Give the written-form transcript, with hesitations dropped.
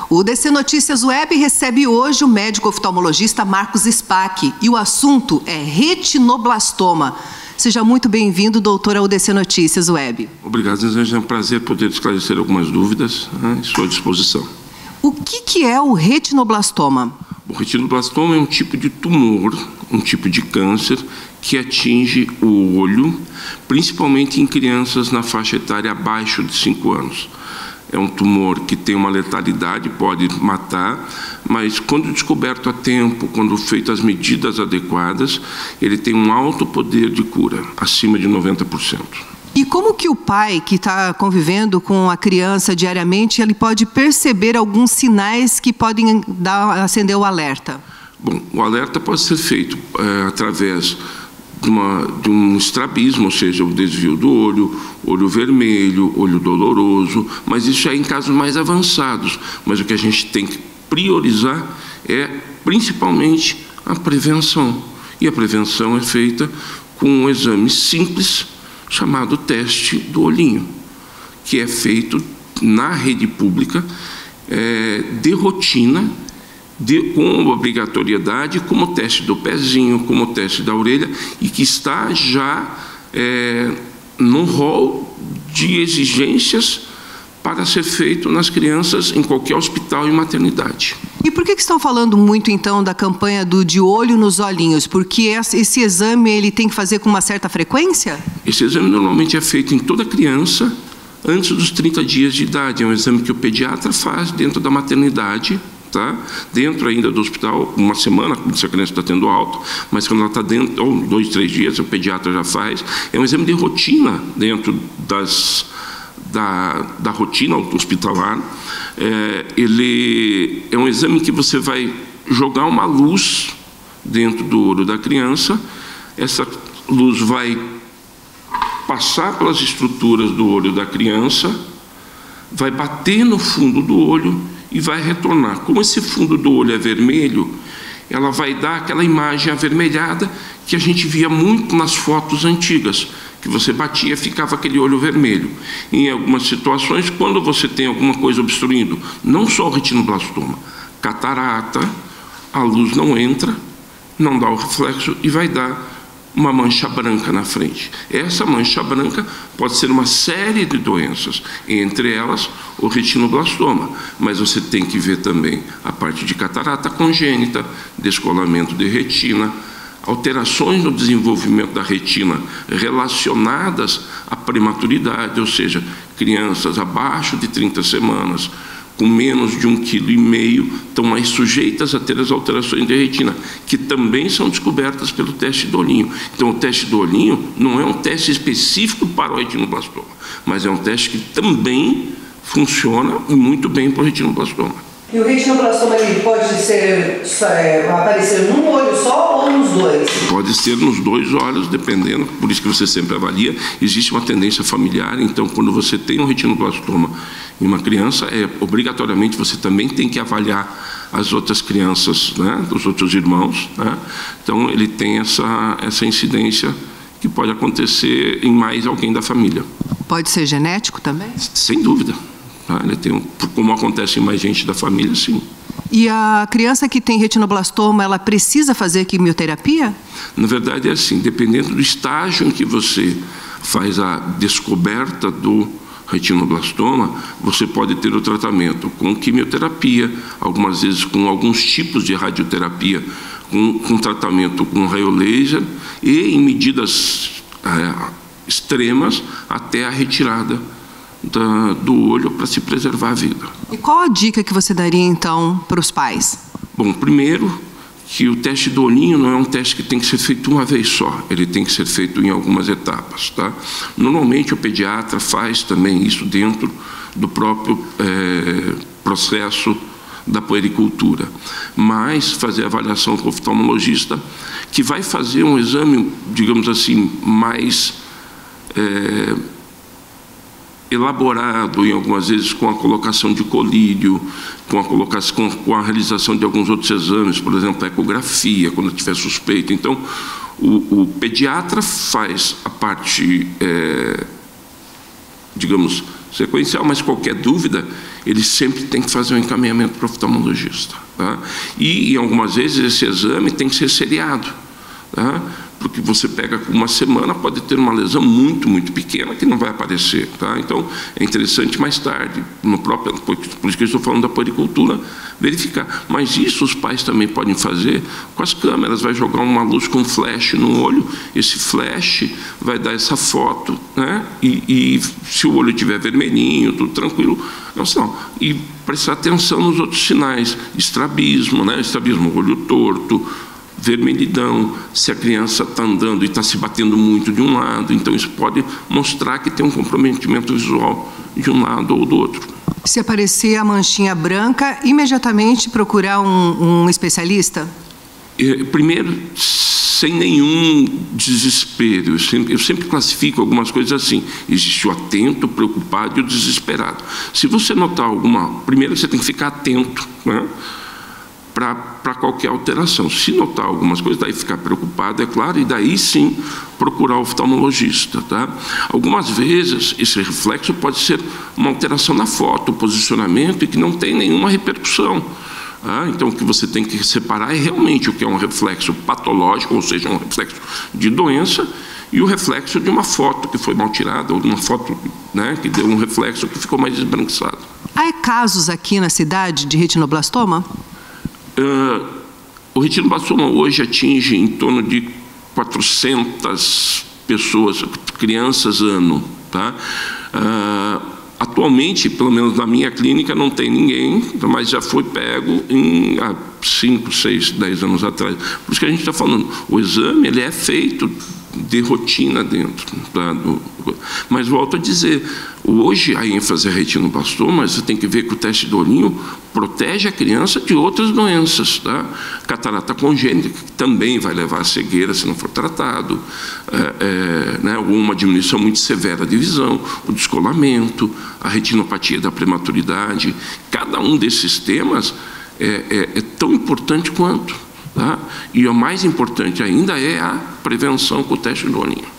O DC Notícias Web recebe hoje o médico oftalmologista Marcos Spack e o assunto é retinoblastoma. Seja muito bem-vindo, doutor, ao DC Notícias Web. Obrigado, é um prazer poder esclarecer algumas dúvidas à sua disposição. O que é o retinoblastoma? O retinoblastoma é um tipo de tumor, um tipo de câncer que atinge o olho, principalmente em crianças na faixa etária abaixo de 5 anos. É um tumor que tem uma letalidade, pode matar, mas quando descoberto a tempo, quando feito as medidas adequadas, ele tem um alto poder de cura, acima de 90%. E como que o pai que está convivendo com a criança diariamente, ele pode perceber alguns sinais que podem acender o alerta? Bom, o alerta pode ser feito através de um estrabismo, ou seja, o desvio do olho, olho vermelho, olho doloroso, mas isso é em casos mais avançados. Mas o que a gente tem que priorizar é principalmente a prevenção. E a prevenção é feita com um exame simples chamado teste do olhinho, que é feito na rede pública de rotina, com obrigatoriedade, como o teste do pezinho, como o teste da orelha, e que está já no rol de exigências para ser feito nas crianças em qualquer hospital e maternidade. E por que estão falando muito, então, da campanha do de olho nos olhinhos? Porque esse exame ele tem que fazer com uma certa frequência? Esse exame normalmente é feito em toda criança antes dos 30 dias de idade. É um exame que o pediatra faz dentro da maternidade, tá? Dentro ainda do hospital, uma semana, se a criança está tendo alta, mas quando ela está dentro, ou 2, 3 dias, o pediatra já faz. É um exame de rotina dentro da rotina hospitalar. Ele é um exame que você vai jogar uma luz dentro do olho da criança, essa luz vai passar pelas estruturas do olho da criança, vai bater no fundo do olho e vai retornar. Como esse fundo do olho é vermelho, ela vai dar aquela imagem avermelhada que a gente via muito nas fotos antigas, que você batia e ficava aquele olho vermelho. Em algumas situações, quando você tem alguma coisa obstruindo, não só o retinoblastoma, catarata, a luz não entra, não dá o reflexo e vai dar uma mancha branca na frente. Essa mancha branca pode ser uma série de doenças, entre elas o retinoblastoma, mas você tem que ver também a parte de catarata congênita, descolamento de retina, alterações no desenvolvimento da retina relacionadas à prematuridade, ou seja, crianças abaixo de 30 semanas, com menos de 1,5 kg, estão mais sujeitas a ter as alterações de retina, que também são descobertas pelo teste do olhinho. Então, o teste do olhinho não é um teste específico para o retinoblastoma, mas é um teste que também funciona muito bem para o retinoblastoma. E o retinoblastoma ele pode aparecer num olho só ou nos dois? Pode ser nos 2 olhos, dependendo, por isso que você sempre avalia. Existe uma tendência familiar, então quando você tem um retinoblastoma em uma criança, obrigatoriamente você também tem que avaliar as outras crianças, né, dos outros irmãos, né? Então ele tem essa incidência que pode acontecer em mais alguém da família. Pode ser genético também? Sem dúvida. Ele tem como acontece em mais gente da família, sim. E a criança que tem retinoblastoma, ela precisa fazer quimioterapia? Na verdade é assim, dependendo do estágio em que você faz a descoberta do retinoblastoma, você pode ter o tratamento com quimioterapia, algumas vezes com alguns tipos de radioterapia, com tratamento com raio laser e em medidas extremas até a retirada do olho para se preservar a vida. E qual a dica que você daria, então, para os pais? Bom, primeiro, que o teste do olhinho não é um teste que tem que ser feito uma vez só, ele tem que ser feito em algumas etapas, tá? Normalmente o pediatra faz também isso dentro do próprio processo da puericultura, mas fazer a avaliação com o oftalmologista, que vai fazer um exame, digamos assim, mais elaborado, em algumas vezes com a colocação de colírio, com a realização de alguns outros exames, por exemplo, a ecografia, quando tiver suspeito. Então, o pediatra faz a parte, digamos, sequencial, mas qualquer dúvida, ele sempre tem que fazer um encaminhamento para o oftalmologista. Tá? E algumas vezes esse exame tem que ser seriado. Tá? Porque você pega com uma semana, pode ter uma lesão muito, muito pequena que não vai aparecer. Tá? Então, é interessante mais tarde, por isso que eu estou falando da puericultura, verificar. Mas isso os pais também podem fazer com as câmeras. Vai jogar uma luz com flash no olho, esse flash vai dar essa foto, né? E se o olho estiver vermelhinho, tudo tranquilo, não. E prestar atenção nos outros sinais, estrabismo, né? Estrabismo, olho torto, vermelhidão, se a criança está andando e está se batendo muito de um lado, então isso pode mostrar que tem um comprometimento visual de um lado ou do outro. Se aparecer a manchinha branca, imediatamente procurar um especialista? Primeiro, sem nenhum desespero. Eu sempre classifico algumas coisas assim. Existe o atento, o preocupado e o desesperado. Se você notar alguma... Primeiro, você tem que ficar atento, né? Para qualquer alteração. Se notar algumas coisas, daí ficar preocupado, é claro, e daí sim procurar o oftalmologista. Tá? Algumas vezes esse reflexo pode ser uma alteração na foto, o posicionamento, e que não tem nenhuma repercussão. Então, o que você tem que separar é realmente o que é um reflexo patológico, ou seja, um reflexo de doença, e o reflexo de uma foto que foi mal tirada, ou de uma foto, né, que deu um reflexo que ficou mais esbranquiçado. Há casos aqui na cidade de retinoblastoma? O retinoblastoma hoje atinge em torno de 400 pessoas, crianças, ano. Tá? Atualmente, pelo menos na minha clínica, não tem ninguém, mas já foi pego há 5, 6, 10 anos atrás. Por isso que a gente está falando, o exame ele é feito de rotina dentro. Tá? Mas volto a dizer, hoje a ênfase é retinoblastoma, você tem que ver que o teste do olhinho protege a criança de outras doenças. Tá? Catarata congênita, que também vai levar a cegueira se não for tratado, né? Uma diminuição muito severa de visão, o descolamento, a retinopatia da prematuridade. Cada um desses temas é tão importante quanto. Tá? E o mais importante ainda é a prevenção com o teste do olhinho.